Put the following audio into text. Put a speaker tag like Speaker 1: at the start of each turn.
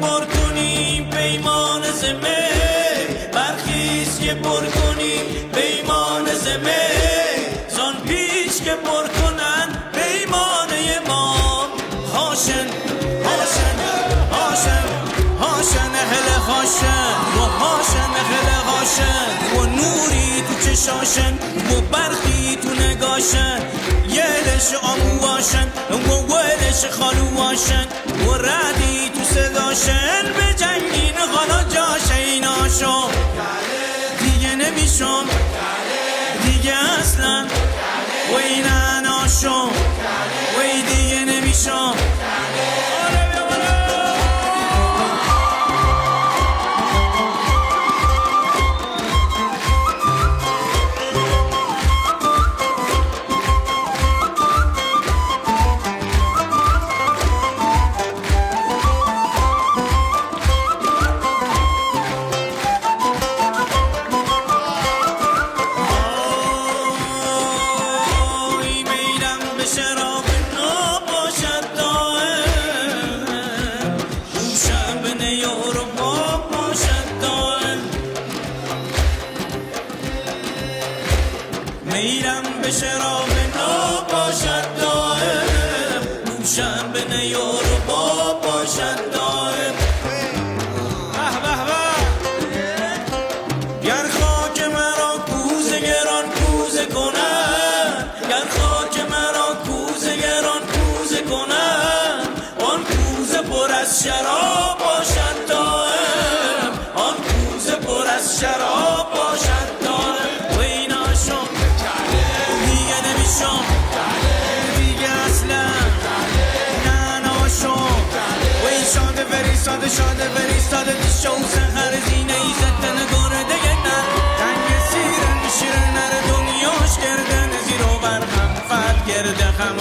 Speaker 1: پر کنیم پیمان زمه، برخیز که پر کنیم پیمان زمه، زان پیش که پر کنن پیمانه ما. هاشن هاشن هاشن هاشن اهل هاشن و هاشن اهل هاشن و نوری تو چشاشن و برخی تو نگاشن، یلش آمواشن و ولش خالواشن و ردی تو صداشن، به جنگین حالا جاش ایناشو دیگه نمیشم دیگه اصلا و این اناشو و دیگه نمیشم. میرم به شراب ناب باشد دائم، نوشم به نیار و باب باشد دائم. گر خاک مرا کوزه گران کوزه کنن، گر خاک مرا کوزه گران کوزه کنن، آن کوزه پر از شراب باشد دائم، آن کوزه پر از شراب باشد دائم. دیگه اصلا نه ناشو وی شاده فرستاده شاده فرستاده دیشه و سهر زینه ای زدن گرده نه تنگ سیرن میشیرن نره دنیاش گردن زیر و برهم فت گرده خم